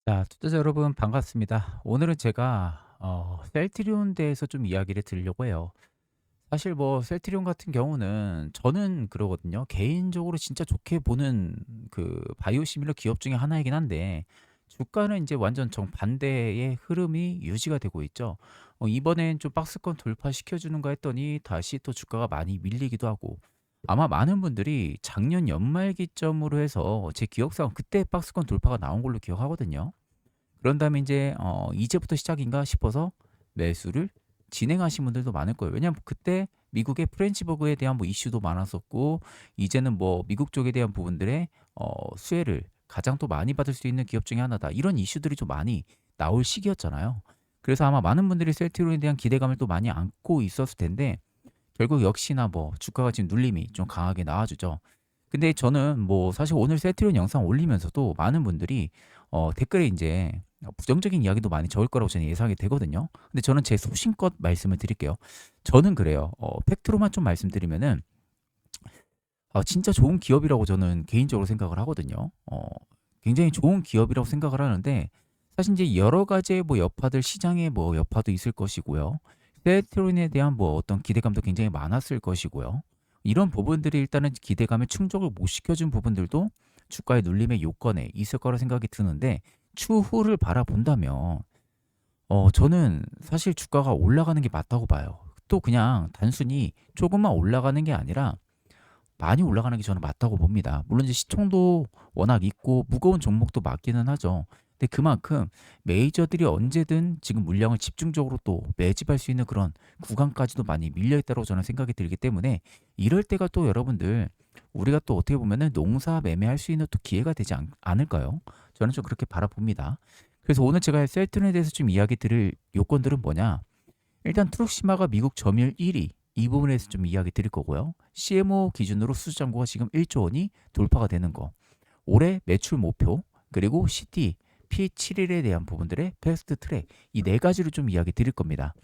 자, 투자자 여러분 반갑습니다. 오늘은 제가 셀트리온 대해서 좀 이야기를 드리려고 해요. 사실 뭐 셀트리온 같은 경우는 저는 그러거든요. 개인적으로 진짜 좋게 보는 그 바이오시밀러 기업 중에 하나이긴 한데 주가는 이제 완전 정반대의 흐름이 유지가 되고 있죠. 이번엔 좀 박스권 돌파시켜 주는가 했더니 다시 또 주가가 많이 밀리기도 하고 아마 많은 분들이 작년 연말 기점으로 해서 제 기억상 그때 박스권 돌파가 나온 걸로 기억하거든요. 그런 다음에 이제 '이제부터 시작인가?' 싶어서 매수를 진행하신 분들도 많을 거예요. 왜냐하면 그때 미국의 프렌치버그에 대한 뭐 이슈도 많았었고 이제는 뭐 미국 쪽에 대한 부분들의 수혜를 가장 또 많이 받을 수 있는 기업 중에 하나다. 이런 이슈들이 좀 많이 나올 시기였잖아요. 그래서 아마 많은 분들이 셀트리온에 대한 기대감을 또 많이 안고 있었을 텐데 결국 역시나 뭐 주가가 지금 눌림이 좀 강하게 나와주죠. 근데 저는 뭐 사실 오늘 셀트리온 영상 올리면서도 많은 분들이 댓글에 이제 부정적인 이야기도 많이 적을 거라고 저는 예상이 되거든요. 근데 저는 제 소신껏 말씀을 드릴게요. 저는 그래요. 팩트로만 좀 말씀드리면은 진짜 좋은 기업이라고 저는 개인적으로 생각을 하거든요. 굉장히 좋은 기업이라고 생각을 하는데 사실 이제 여러 가지의 뭐 여파들 시장의 뭐 여파도 있을 것이고요. 셀트론에 대한 뭐 어떤 기대감도 굉장히 많았을 것이고요. 이런 부분들이 일단은 기대감에 충족을 못 시켜준 부분들도 주가의 눌림의 요건에 있을 거라 생각이 드는데 추후를 바라본다면 저는 사실 주가가 올라가는 게 맞다고 봐요. 또 그냥 단순히 조금만 올라가는 게 아니라 많이 올라가는 게 저는 맞다고 봅니다. 물론 이제 시총도 워낙 있고 무거운 종목도 맞기는 하죠. 근데 그만큼 메이저들이 언제든 지금 물량을 집중적으로 또 매집할 수 있는 그런 구간까지도 많이 밀려 있다고 저는 생각이 들기 때문에 이럴 때가 또 여러분들 우리가 또 어떻게 보면은 농사 매매할 수 있는 또 기회가 되지 않을까요? 저는 좀 그렇게 바라봅니다. 그래서 오늘 제가 셀트론에 대해서 좀 이야기 드릴 요건들은 뭐냐? 일단 트룩시마가 미국 점유율 1위 이 부분에서 좀 이야기 드릴 거고요. CMO 기준으로 수주 잔고가 지금 1조 원이 돌파가 되는 거. 올해 매출 목표 그리고 CT P7일에 대한 부분들의 패스트 트랙 이 네 가지를 좀 이야기 드릴 겁니다.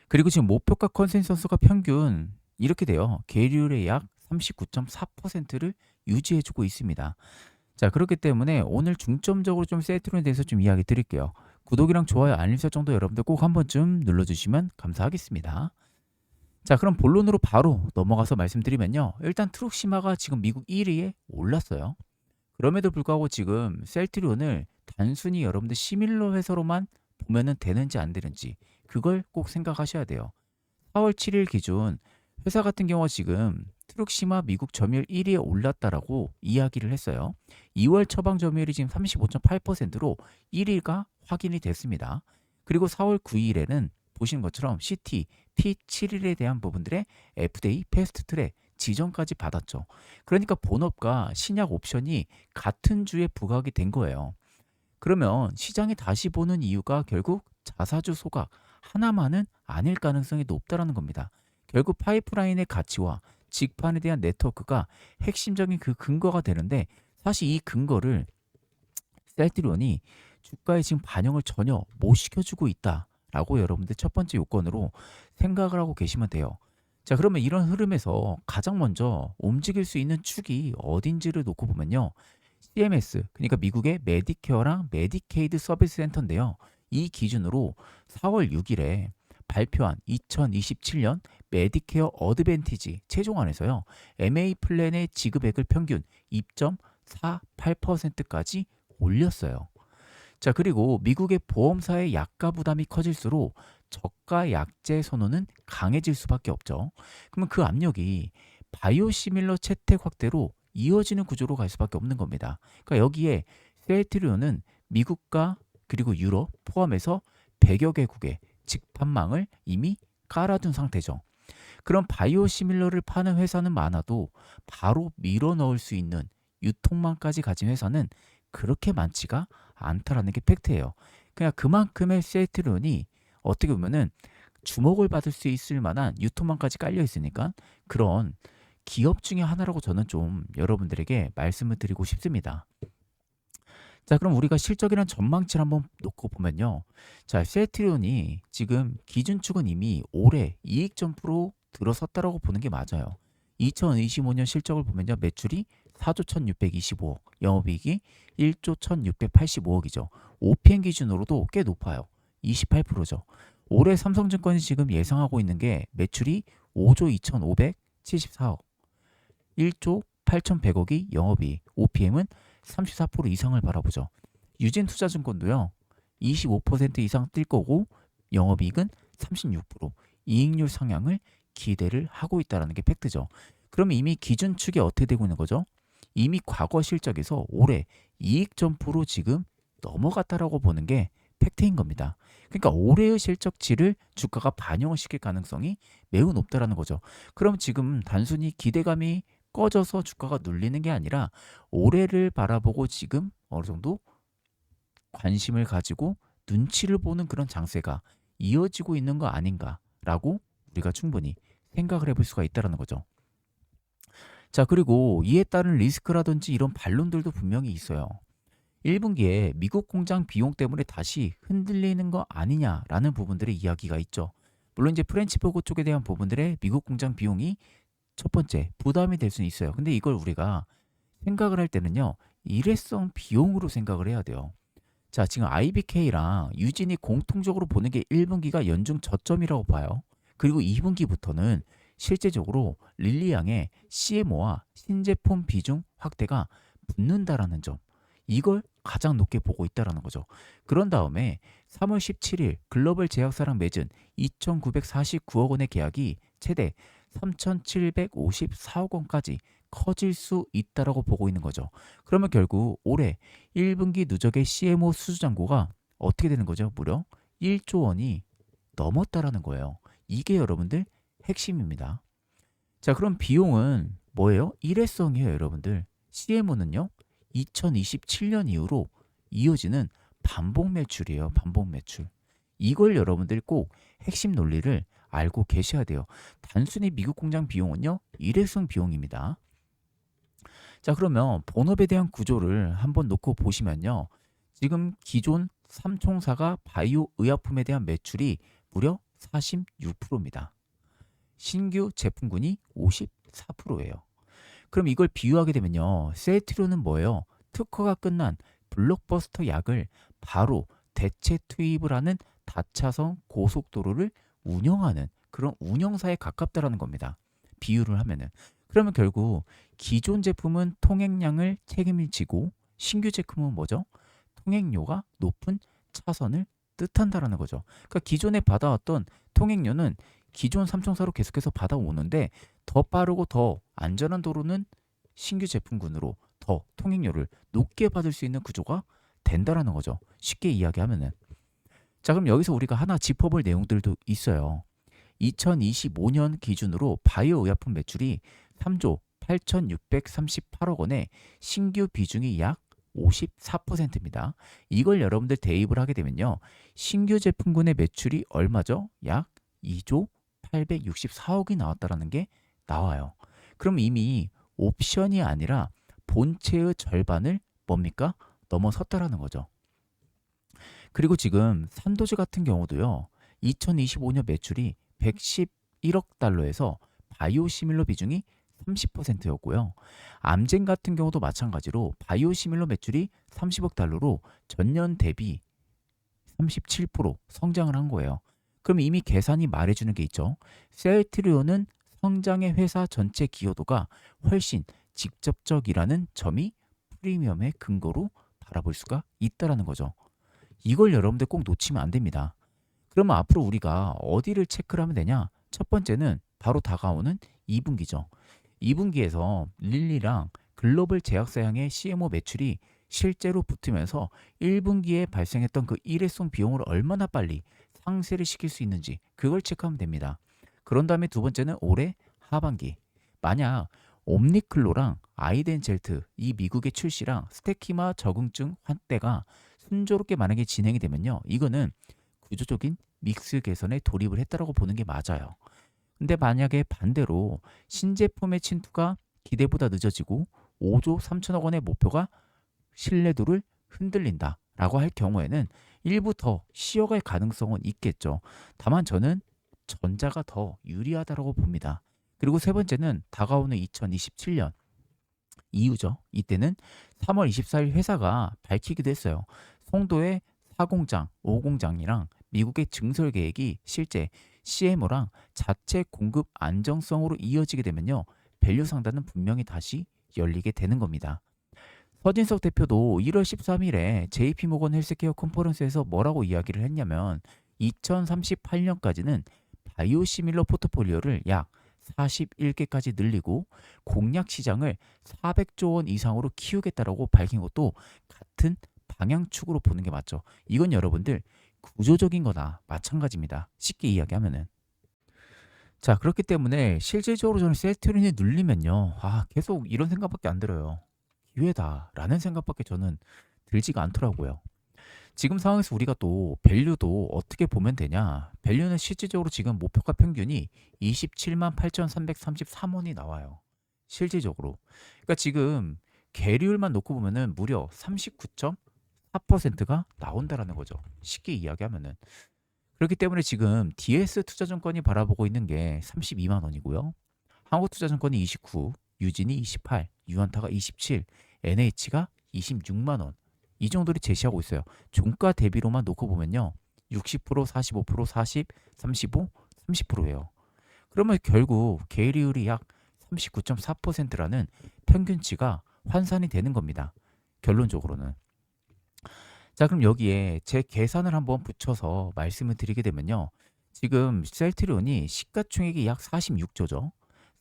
그리고 지금 목표가 컨센서스가 평균 이렇게 돼요. 계율의 약 39.4%를 유지해주고 있습니다. 자, 그렇기 때문에 오늘 중점적으로 좀 세트론에 대해서 좀 이야기 드릴게요. 구독이랑 좋아요, 알림 설정도 여러분들 꼭 한 번쯤 눌러주시면 감사하겠습니다. 자, 그럼 본론으로 바로 넘어가서 말씀드리면요. 일단 트룩시마가 지금 미국 1위에 올랐어요. 그럼에도 불구하고 지금 셀트리온을 단순히 여러분들 시밀러 회사로만 보면은 되는지 안 되는지 그걸 꼭 생각하셔야 돼요. 4월 7일 기준 회사 같은 경우 지금 트룩시마 미국 점유율 1위에 올랐다라고 이야기를 했어요. 2월 처방 점유율이 지금 35.8%로 1위가 확인이 됐습니다. 그리고 4월 9일에는 보시는 것처럼 CT P7일에 대한 부분들의 FDA 패스트 트랙 지정까지 받았죠. 그러니까 본업과 신약 옵션이 같은 주에 부각이 된 거예요. 그러면 시장이 다시 보는 이유가 결국 자사주 소각 하나만은 아닐 가능성이 높다라는 겁니다. 결국 파이프라인의 가치와 직판에 대한 네트워크가 핵심적인 그 근거가 되는데 사실 이 근거를 셀트리온이 주가에 지금 반영을 전혀 못 시켜주고 있다라고 여러분들 첫 번째 요건으로 생각을 하고 계시면 돼요. 자, 그러면 이런 흐름에서 가장 먼저 움직일 수 있는 축이 어딘지를 놓고 보면요. CMS, 그러니까 미국의 메디케어랑 메디케이드 서비스 센터인데요. 이 기준으로 4월 6일에 발표한 2027년 메디케어 어드밴티지 최종안에서요. MA 플랜의 지급액을 평균 2.48%까지 올렸어요. 자, 그리고 미국의 보험사의 약가 부담이 커질수록 저가 약제 선호는 강해질 수밖에 없죠. 그러면 그 압력이 바이오시밀러 채택 확대로 이어지는 구조로 갈 수밖에 없는 겁니다. 그러니까 여기에 셀트리온은 미국과 그리고 유럽 포함해서 100여 개국의 직판망을 이미 깔아둔 상태죠. 그런 바이오시밀러를 파는 회사는 많아도 바로 밀어 넣을 수 있는 유통망까지 가진 회사는 그렇게 많지가 않다라는 게 팩트예요. 그냥 그만큼의 셀트론이 어떻게 보면은 주목을 받을 수 있을 만한 유통망까지 깔려 있으니까 그런 기업 중에 하나라고 저는 좀 여러분들에게 말씀을 드리고 싶습니다. 자, 그럼 우리가 실적이란 전망치를 한번 놓고 보면요. 자, 셀트리온이 지금 기준축은 이미 올해 이익 점프로 들어섰다라고 보는 게 맞아요. 2025년 실적을 보면요. 매출이 4조 1625억, 영업이익이 1조 1685억이죠. OPM 기준으로도 꽤 높아요. 28%죠. 올해 삼성증권이 지금 예상하고 있는 게 매출이 5조 2574억, 1조 8100억이 영업이익, OPM은 34% 이상을 바라보죠. 유진투자증권도요. 25% 이상 뛸 거고 영업이익은 36%, 이익률 상향을 기대를 하고 있다는 게 팩트죠. 그럼 이미 기준축이 어떻게 되고 있는 거죠? 이미 과거 실적에서 올해 이익 점포로 지금 넘어갔다라고 보는 게 팩트인 겁니다. 그러니까 올해의 실적치를 주가가 반영을 시킬 가능성이 매우 높다라는 거죠. 그럼 지금 단순히 기대감이 꺼져서 주가가 눌리는 게 아니라 올해를 바라보고 지금 어느 정도 관심을 가지고 눈치를 보는 그런 장세가 이어지고 있는 거 아닌가라고 우리가 충분히 생각을 해볼 수가 있다는 거죠. 자, 그리고 이에 따른 리스크라든지 이런 반론들도 분명히 있어요. 1분기에 미국 공장 비용 때문에 다시 흔들리는 거 아니냐라는 부분들의 이야기가 있죠. 물론 이제 프렌치버그 쪽에 대한 부분들의 미국 공장 비용이 첫 번째 부담이 될 수는 있어요. 근데 이걸 우리가 생각을 할 때는요, 일회성 비용으로 생각을 해야 돼요. 자, 지금 IBK랑 유진이 공통적으로 보는 게 1분기가 연중 저점이라고 봐요. 그리고 2분기부터는 실제적으로 릴리양의 CMO와 신제품 비중 확대가 붙는다라는 점. 이걸 가장 높게 보고 있다라는 거죠. 그런 다음에 3월 17일 글로벌 제약사랑 맺은 2,949억 원의 계약이 최대 3,754억 원까지 커질 수 있다라고 보고 있는 거죠. 그러면 결국 올해 1분기 누적의 CMO 수주잔고가 어떻게 되는 거죠? 무려 1조 원이 넘었다라는 거예요. 이게 여러분들 핵심입니다. 자, 그럼 비용은 뭐예요? 일회성이에요, 여러분들. CMO는요, 2027년 이후로 이어지는 반복 매출이에요, 반복 매출. 이걸 여러분들 꼭 핵심 논리를 알고 계셔야 돼요. 단순히 미국 공장 비용은요, 일회성 비용입니다. 자, 그러면 본업에 대한 구조를 한번 놓고 보시면요. 지금 기존 삼총사가 바이오 의약품에 대한 매출이 무려 46%입니다. 신규 제품군이 54%예요. 그럼 이걸 비유하게 되면요. 셀트리온은 뭐예요? 특허가 끝난 블록버스터 약을 바로 대체 투입을 하는 다차선 고속도로를 운영하는 그런 운영사에 가깝다라는 겁니다. 비유를 하면은. 그러면 결국 기존 제품은 통행량을 책임을 지고 신규 제품은 뭐죠? 통행료가 높은 차선을 뜻한다라는 거죠. 그러니까 기존에 받아왔던 통행료는 기존 삼총사로 계속해서 받아오는데 더 빠르고 더 안전한 도로는 신규 제품군으로 더 통행료를 높게 받을 수 있는 구조가 된다라는 거죠. 쉽게 이야기하면은. 자, 그럼 여기서 우리가 하나 짚어볼 내용들도 있어요. 2025년 기준으로 바이오 의약품 매출이 3조 8,638억 원에 신규 비중이 약 54%입니다. 이걸 여러분들 대입을 하게 되면요. 신규 제품군의 매출이 얼마죠? 약 2조 864억이 나왔다라는 게 나와요. 그럼 이미 옵션이 아니라 본체의 절반을 뭡니까? 넘어섰다라는 거죠. 그리고 지금 산도즈 같은 경우도요. 2025년 매출이 111억 달러에서 바이오시밀러 비중이 30%였고요. 암젠 같은 경우도 마찬가지로 바이오시밀러 매출이 30억 달러로 전년 대비 37% 성장을 한 거예요. 그럼 이미 계산이 말해주는 게 있죠. 셀트리온은 성장의 회사 전체 기여도가 훨씬 직접적이라는 점이 프리미엄의 근거로 바라볼 수가 있다라는 거죠. 이걸 여러분들 꼭 놓치면 안 됩니다. 그러면 앞으로 우리가 어디를 체크를 하면 되냐? 첫 번째는 바로 다가오는 2분기죠. 2분기에서 릴리랑 글로벌 제약사양의 CMO 매출이 실제로 붙으면서 1분기에 발생했던 그 일회성 비용을 얼마나 빨리 상쇄를 시킬 수 있는지 그걸 체크하면 됩니다. 그런 다음에 두 번째는 올해 하반기. 만약 옴니클로랑 아이덴젤트 이 미국의 출시랑 스테키마 적응증 확대가 순조롭게 만약에 진행이 되면요. 이거는 구조적인 믹스 개선에 돌입을 했다라고 보는 게 맞아요. 근데 만약에 반대로 신제품의 침투가 기대보다 늦어지고 5조 3천억 원의 목표가 신뢰도를 흔들린다라고 할 경우에는 일부 더 쉬어갈 가능성은 있겠죠. 다만 저는 전자가 더 유리하다라고 봅니다. 그리고 세 번째는 다가오는 2027년 이유죠. 이때는 3월 24일 회사가 밝히기도 했어요. 송도의 4공장, 5공장이랑 미국의 증설 계획이 실제 CMO랑 자체 공급 안정성으로 이어지게 되면요. 밸류 상단은 분명히 다시 열리게 되는 겁니다. 서진석 대표도 1월 13일에 JP모건 헬스케어 컨퍼런스에서 뭐라고 이야기를 했냐면 2038년까지는 바이오시밀러 포트폴리오를 약 41개까지 늘리고 공약 시장을 400조 원 이상으로 키우겠다라고 밝힌 것도 같은 방향축으로 보는 게 맞죠. 이건 여러분들 구조적인 거나 마찬가지입니다. 쉽게 이야기하면은. 자, 그렇기 때문에 실질적으로 저는 셀트린이 눌리면요. 계속 이런 생각밖에 안 들어요. 기회다라는 생각밖에 저는 들지가 않더라고요. 지금 상황에서 우리가 또 밸류도 어떻게 보면 되냐? 밸류는 실질적으로 지금 목표가 평균이 27만 8,333원이 나와요. 실질적으로. 그러니까 지금 계리율만 놓고 보면은 무려 39.4%가 나온다라는 거죠. 쉽게 이야기하면은. 그렇기 때문에 지금 DS 투자증권이 바라보고 있는 게 32만 원이고요. 한국투자증권이 29, 유진이 28, 유한타가 27, NH가 26만 원. 이 정도를 제시하고 있어요. 종가 대비로만 놓고 보면요. 60%, 45%, 40, 35, 30%예요. 그러면 결국 계리율이 약 39.4%라는 평균치가 환산이 되는 겁니다. 결론적으로는. 자, 그럼 여기에 제 계산을 한번 붙여서 말씀을 드리게 되면요. 지금 셀트리온이 시가총액이 약 46조죠.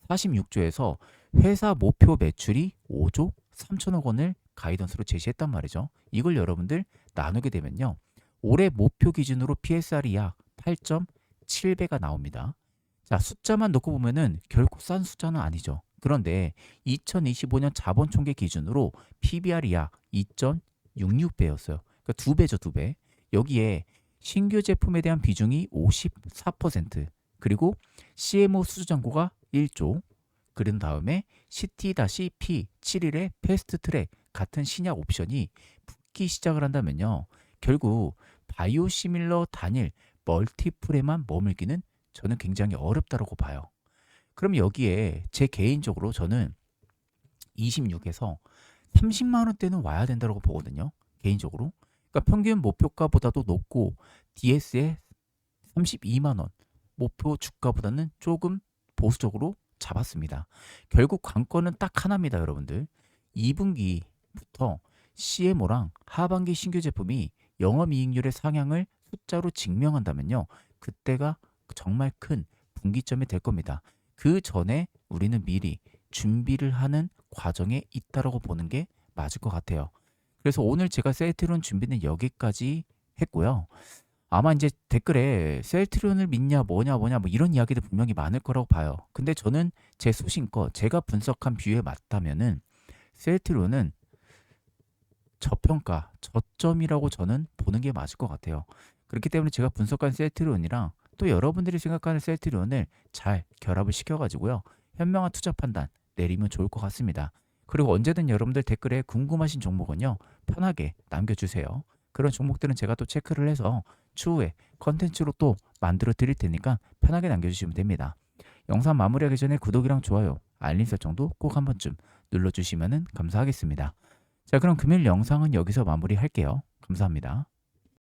46조에서 회사 목표 매출이 5조 3천억 원을 가이던스로 제시했단 말이죠. 이걸 여러분들 나누게 되면요. 올해 목표 기준으로 PSR이 약 8.7배가 나옵니다. 자, 숫자만 놓고 보면은 결코 싼 숫자는 아니죠. 그런데 2025년 자본 총계 기준으로 PBR이 약 2.66배였어요. 그러니까 두 배죠, 두 배. 여기에 신규 제품에 대한 비중이 54%, 그리고 CMO 수주 잔고가 1조, 그런 다음에 CT-P 7일의 패스트 트랙 같은 신약 옵션이 붙기 시작을 한다면요. 결국 바이오시밀러 단일 멀티플에만 머물기는 저는 굉장히 어렵다고 봐요. 그럼 여기에 제 개인적으로 저는 26에서 30만 원대는 와야 된다고 보거든요. 개인적으로. 그러니까 평균 목표가보다도 높고 DS에 32만 원 목표 주가보다는 조금 보수적으로 잡았습니다. 결국 관건은 딱 하나입니다, 여러분들. 2분기부터 CMO랑 하반기 신규 제품이 영업이익률의 상향을 숫자로 증명한다면요. 그때가 정말 큰 분기점이 될 겁니다. 그 전에 우리는 미리 준비를 하는 과정에 있다라고 보는 게 맞을 것 같아요. 그래서 오늘 제가 셀트리온 준비는 여기까지 했고요. 아마 이제 댓글에 셀트리온을 믿냐 뭐냐 뭐 이런 이야기도 분명히 많을 거라고 봐요. 근데 저는 제 소신껏 제가 분석한 뷰에 맞다면은 셀트리온은 저평가, 저점이라고 저는 보는 게 맞을 것 같아요. 그렇기 때문에 제가 분석한 셀트리온이랑 또 여러분들이 생각하는 셀트리온을 잘 결합을 시켜가지고요. 현명한 투자 판단 내리면 좋을 것 같습니다. 그리고 언제든 여러분들 댓글에 궁금하신 종목은요. 편하게 남겨주세요. 그런 종목들은 제가 또 체크를 해서 추후에 컨텐츠로 또 만들어 드릴 테니까 편하게 남겨주시면 됩니다. 영상 마무리하기 전에 구독이랑 좋아요, 알림 설정도 꼭 한 번쯤 눌러주시면 감사하겠습니다. 자, 그럼 금요일 영상은 여기서 마무리할게요. 감사합니다.